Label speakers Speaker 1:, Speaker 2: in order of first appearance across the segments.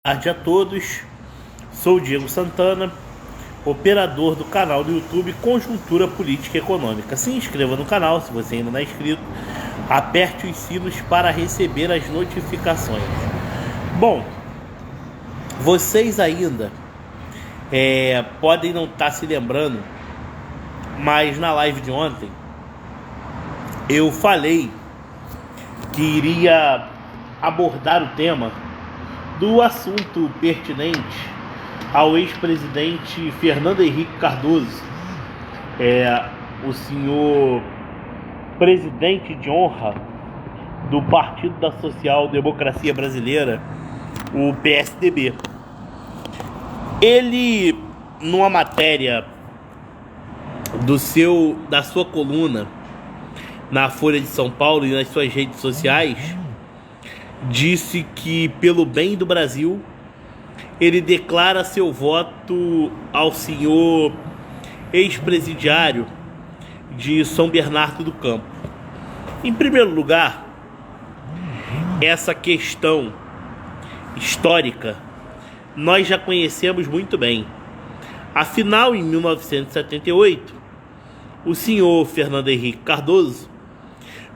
Speaker 1: Boa tarde a todos, sou o Diego Santana, operador do canal do YouTube Conjuntura Política e Econômica. Se inscreva no canal se você ainda não é inscrito, aperte os sinos para receber as notificações. Bom, vocês ainda podem não estar se lembrando, mas na live de ontem eu falei que iria abordar o tema do assunto pertinente ao ex-presidente Fernando Henrique Cardoso, o senhor presidente de honra do Partido da Social Democracia Brasileira, o PSDB. Ele, numa matéria da sua coluna na Folha de São Paulo e nas suas redes sociais, disse que, pelo bem do Brasil, ele declara seu voto ao senhor ex-presidiário de São Bernardo do Campo. Em primeiro lugar, essa questão histórica nós já conhecemos muito bem. Afinal, em 1978, o senhor Fernando Henrique Cardoso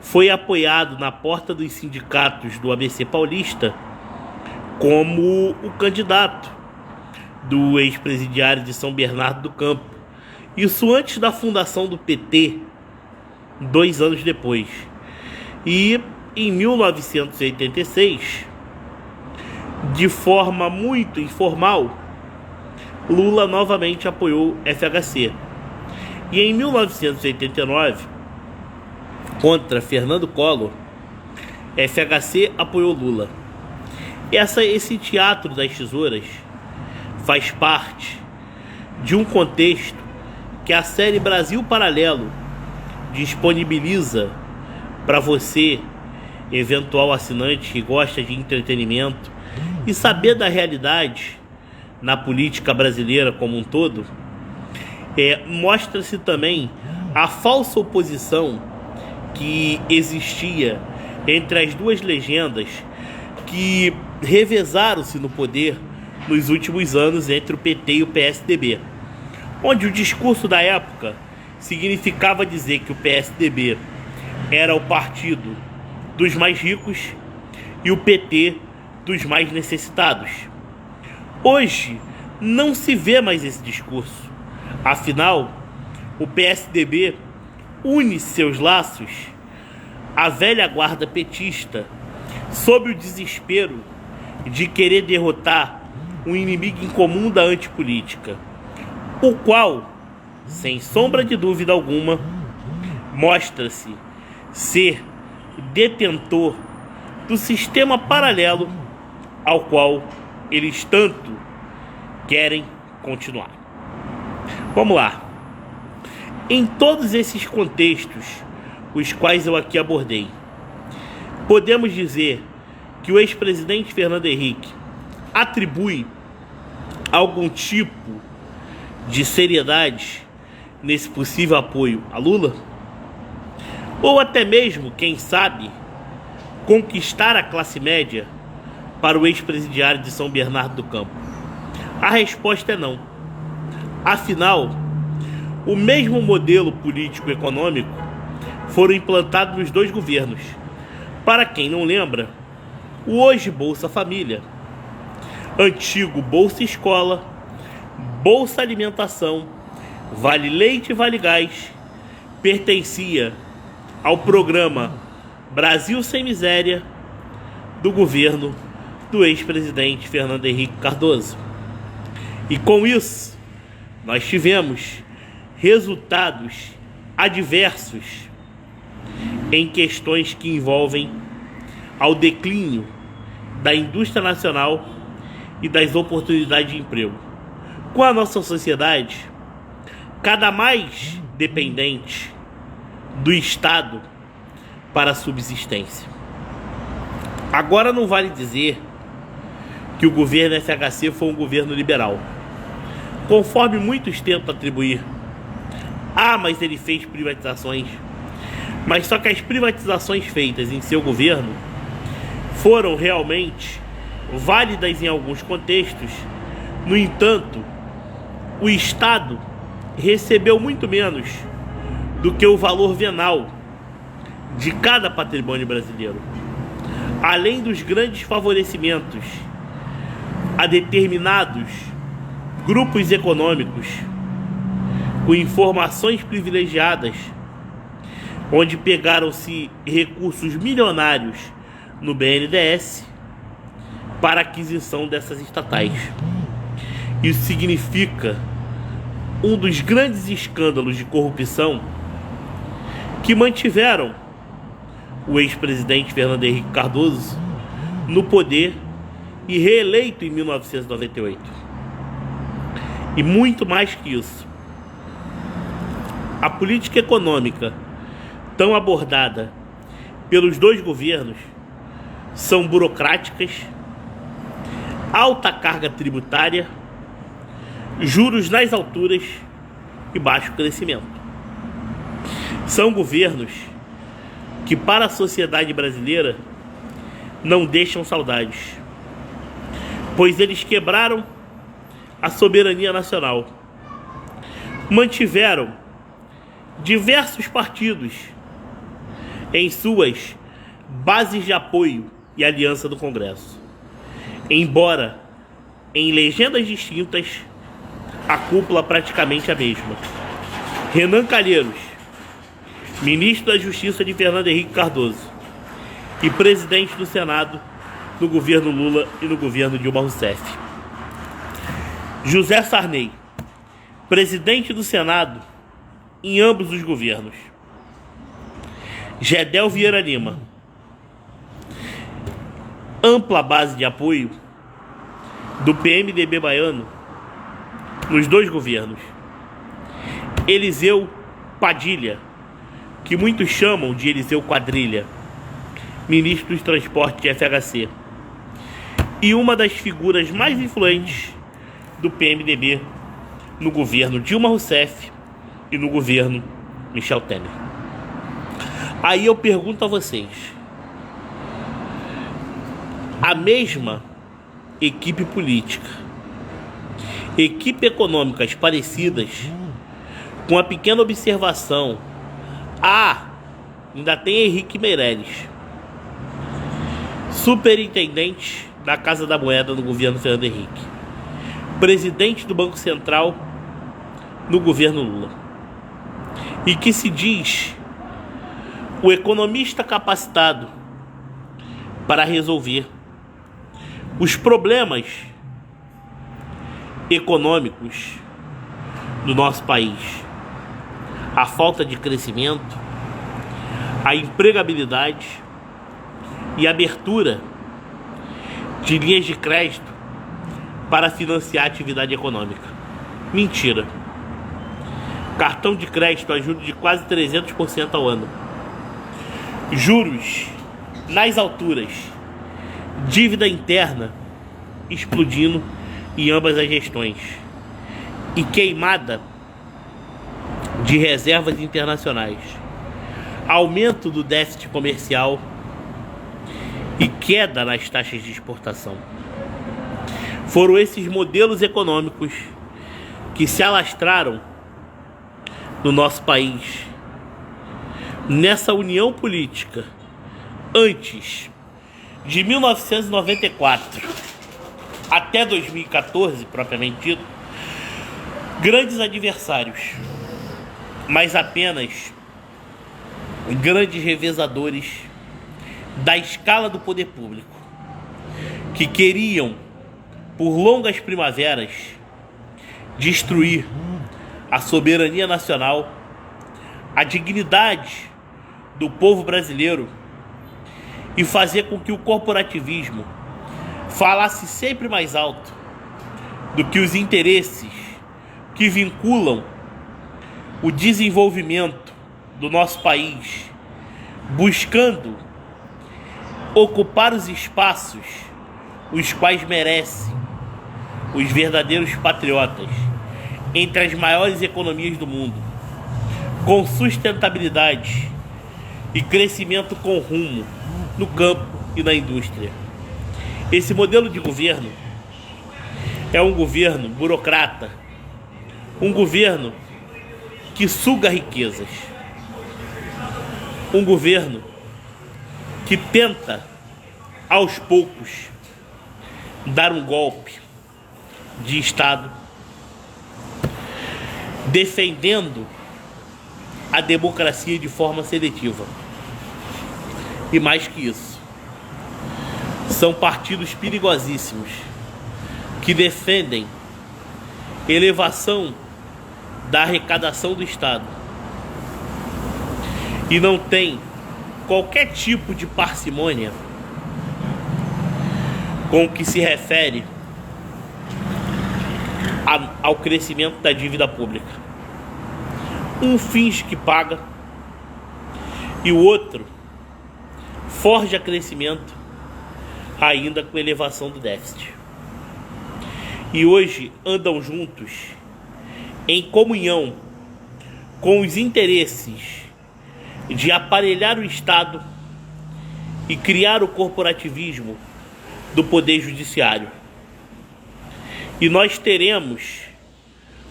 Speaker 1: foi apoiado na porta dos sindicatos do ABC Paulista como o candidato do ex-presidiário de São Bernardo do Campo. Isso antes da fundação do PT, 2 anos depois. E em 1986, de forma muito informal, Lula novamente apoiou FHC. E em 1989, contra Fernando Collor, FHC apoiou Lula. Esse teatro das tesouras faz parte de um contexto que a série Brasil Paralelo disponibiliza para você, eventual assinante que gosta de entretenimento e saber da realidade na política brasileira como um todo. Mostra-se também a falsa oposição que existia entre as duas legendas que revezaram-se no poder nos últimos anos entre o PT e o PSDB, onde o discurso da época significava dizer que o PSDB era o partido dos mais ricos e o PT dos mais necessitados. Hoje não se vê mais esse discurso. Afinal, o PSDB une seus laços à velha guarda petista sob o desespero de querer derrotar um inimigo em comum da antipolítica, o qual, sem sombra de dúvida alguma, mostra-se ser detentor do sistema paralelo ao qual eles tanto querem continuar. Vamos lá. Em todos esses contextos, os quais eu aqui abordei, podemos dizer que o ex-presidente Fernando Henrique atribui algum tipo de seriedade nesse possível apoio a Lula? Ou até mesmo, quem sabe, conquistar a classe média para o ex-presidiário de São Bernardo do Campo? A resposta é não. Afinal, o mesmo modelo político-econômico foram implantados nos dois governos. Para quem não lembra, o hoje Bolsa Família, antigo Bolsa Escola, Bolsa Alimentação, Vale Leite e Vale Gás, pertencia ao programa Brasil Sem Miséria do governo do ex-presidente Fernando Henrique Cardoso. E com isso, nós tivemos resultados adversos em questões que envolvem ao declínio da indústria nacional e das oportunidades de emprego, com a nossa sociedade cada mais dependente do Estado para a subsistência. Agora não vale dizer que o governo FHC foi um governo liberal, conforme muitos tentam atribuir. Mas ele fez privatizações. Mas só que as privatizações feitas em seu governo foram realmente válidas em alguns contextos. No entanto, o Estado recebeu muito menos do que o valor venal de cada patrimônio brasileiro, além dos grandes favorecimentos a determinados grupos econômicos com informações privilegiadas, onde pegaram-se recursos milionários no BNDES para aquisição dessas estatais. Isso significa um dos grandes escândalos de corrupção que mantiveram o ex-presidente Fernando Henrique Cardoso no poder e reeleito em 1998. E muito mais que isso, a política econômica tão abordada pelos dois governos são burocráticas, alta carga tributária, juros nas alturas e baixo crescimento. São governos que para a sociedade brasileira não deixam saudades, pois eles quebraram a soberania nacional, mantiveram diversos partidos em suas bases de apoio e aliança do Congresso, embora em legendas distintas, a cúpula praticamente a mesma. Renan Calheiros, ministro da Justiça de Fernando Henrique Cardoso e presidente do Senado no governo Lula e no governo Dilma Rousseff. José Sarney, presidente do Senado em ambos os governos. Gedel Vieira Lima, ampla base de apoio do PMDB baiano nos dois governos. Eliseu Padilha, que muitos chamam de Eliseu Quadrilha, ministro dos Transportes de FHC, e uma das figuras mais influentes do PMDB no governo Dilma Rousseff e no governo Michel Temer. Aí eu pergunto a vocês, a mesma equipe política, equipe econômicas parecidas, com a pequena observação, ainda tem Henrique Meirelles, superintendente da Casa da Moeda no governo Fernando Henrique, presidente do Banco Central no governo Lula, e que se diz o economista capacitado para resolver os problemas econômicos do nosso país, a falta de crescimento, a empregabilidade e a abertura de linhas de crédito para financiar a atividade econômica. Mentira. Cartão de crédito a juros de quase 300% ao ano. Juros nas alturas. Dívida interna explodindo em ambas as gestões. E queimada de reservas internacionais. Aumento do déficit comercial e queda nas taxas de exportação. Foram esses modelos econômicos que se alastraram no nosso país, nessa união política, antes de 1994 até 2014, propriamente dito, grandes adversários, mas apenas grandes revezadores da escala do poder público, que queriam, por longas primaveras, destruir a soberania nacional, a dignidade do povo brasileiro e fazer com que o corporativismo falasse sempre mais alto do que os interesses que vinculam o desenvolvimento do nosso país, buscando ocupar os espaços os quais merecem os verdadeiros patriotas entre as maiores economias do mundo, com sustentabilidade e crescimento com rumo no campo e na indústria. Esse modelo de governo é um governo burocrata, um governo que suga riquezas, um governo que tenta, aos poucos, dar um golpe de Estado, defendendo a democracia de forma seletiva. E mais que isso, são partidos perigosíssimos que defendem elevação da arrecadação do Estado e não tem qualquer tipo de parcimônia com o que se refere ao crescimento da dívida pública. Um finge que paga e o outro forja crescimento, ainda com elevação do déficit. E hoje andam juntos em comunhão com os interesses de aparelhar o Estado e criar o corporativismo do Poder Judiciário. E nós teremos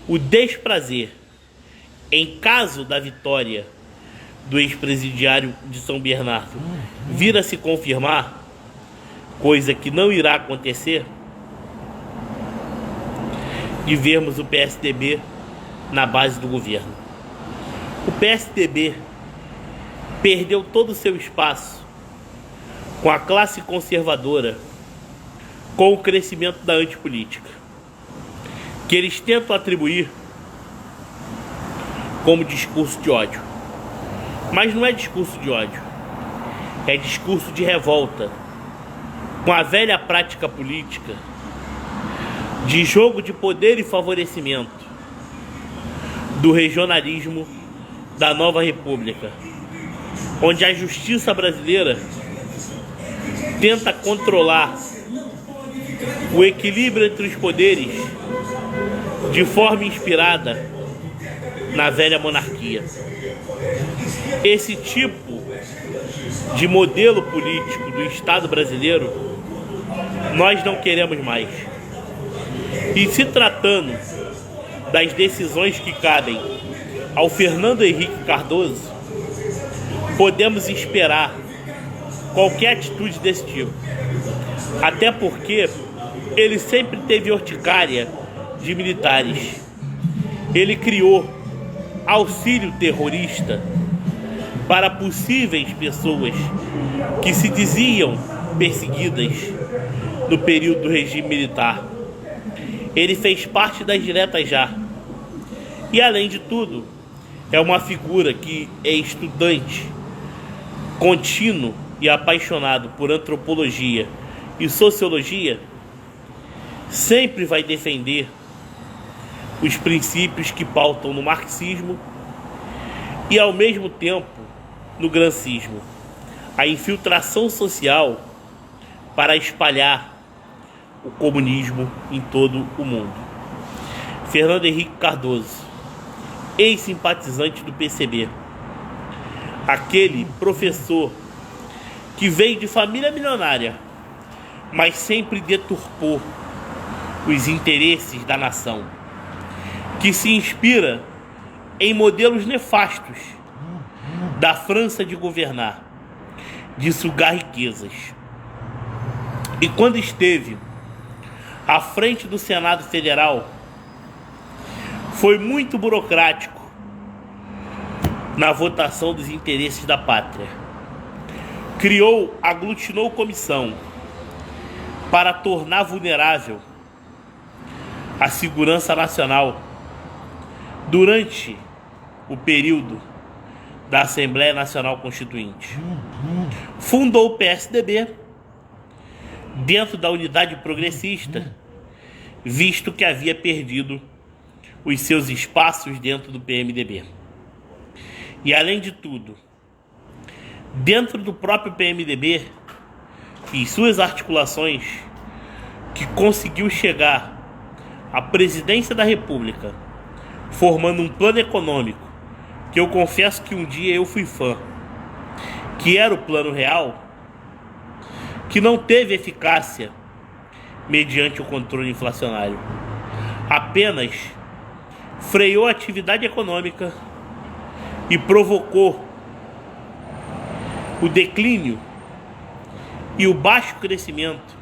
Speaker 1: o desprazer, em caso da vitória do ex-presidiário de São Bernardo vir a se confirmar, coisa que não irá acontecer, de vermos o PSDB na base do governo. O PSDB perdeu todo o seu espaço com a classe conservadora, com o crescimento da antipolítica, que eles tentam atribuir como discurso de ódio. Mas não é discurso de ódio, é discurso de revolta com a velha prática política de jogo de poder e favorecimento do regionalismo da nova república, onde a justiça brasileira tenta controlar o equilíbrio entre os poderes de forma inspirada na velha monarquia. Esse tipo de modelo político do Estado brasileiro nós não queremos mais. E se tratando das decisões que cabem ao Fernando Henrique Cardoso, podemos esperar qualquer atitude desse tipo. Até porque ele sempre teve urticária de militares. Ele criou auxílio terrorista para possíveis pessoas que se diziam perseguidas no período do regime militar. Ele fez parte das diretas já. E além de tudo, é uma figura que é estudante contínuo e apaixonado por antropologia e sociologia, sempre vai defender os princípios que pautam no marxismo e ao mesmo tempo no gramscismo, a infiltração social para espalhar o comunismo em todo o mundo. Fernando Henrique Cardoso, ex-simpatizante do PCB, aquele professor que veio de família milionária, mas sempre deturpou os interesses da nação, que se inspira em modelos nefastos da França de governar, de sugar riquezas. E quando esteve à frente do Senado Federal, foi muito burocrático na votação dos interesses da pátria. Aglutinou comissão para tornar vulnerável a segurança nacional durante o período da Assembleia Nacional Constituinte. Fundou o PSDB dentro da unidade progressista, visto que havia perdido os seus espaços dentro do PMDB. E além de tudo, dentro do próprio PMDB e suas articulações, que conseguiu chegar à presidência da República, formando um plano econômico, que eu confesso que um dia eu fui fã, que era o Plano Real, que não teve eficácia mediante o controle inflacionário. Apenas freou a atividade econômica e provocou o declínio e o baixo crescimento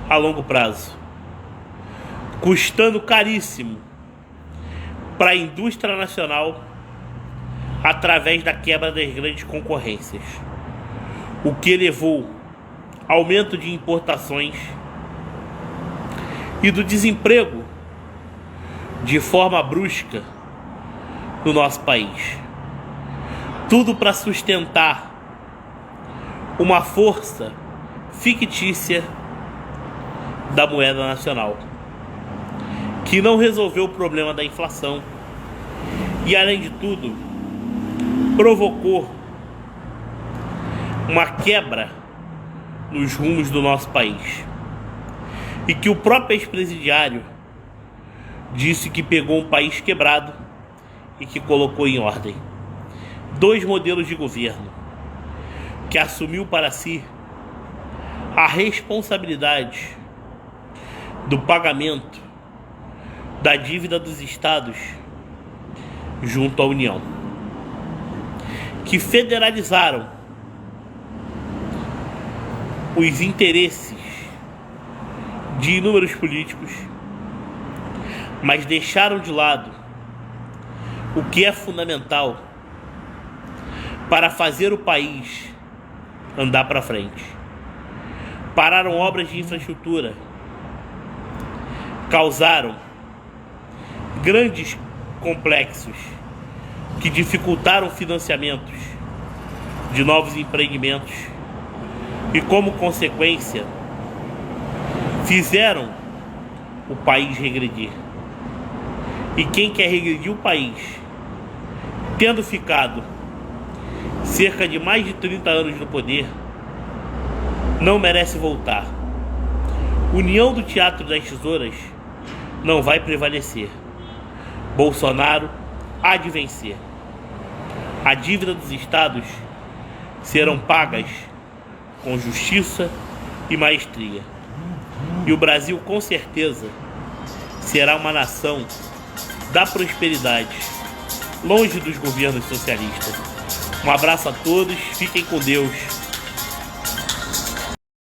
Speaker 1: a longo prazo, custando caríssimo para a indústria nacional através da quebra das grandes concorrências, o que levou ao aumento de importações e do desemprego de forma brusca no nosso país. Tudo para sustentar uma força fictícia da moeda nacional, que não resolveu o problema da inflação e, além de tudo, provocou uma quebra nos rumos do nosso país, e que o próprio ex-presidiário disse que pegou um país quebrado e que colocou em ordem. 2 modelos de governo, que assumiu para si a responsabilidade do pagamento da dívida dos estados junto à União, que federalizaram os interesses de inúmeros políticos, mas deixaram de lado o que é fundamental para fazer o país andar para frente. Pararam obras de infraestrutura, causaram grandes complexos que dificultaram financiamentos de novos empreendimentos e, como consequência, fizeram o país regredir. E quem quer regredir o país, tendo ficado cerca de mais de 30 anos no poder, não merece voltar. União do Teatro das Tesouras não vai prevalecer. Bolsonaro há de vencer. A dívida dos estados serão pagas com justiça e maestria. E o Brasil, com certeza, será uma nação da prosperidade, longe dos governos socialistas. Um abraço a todos, fiquem com Deus.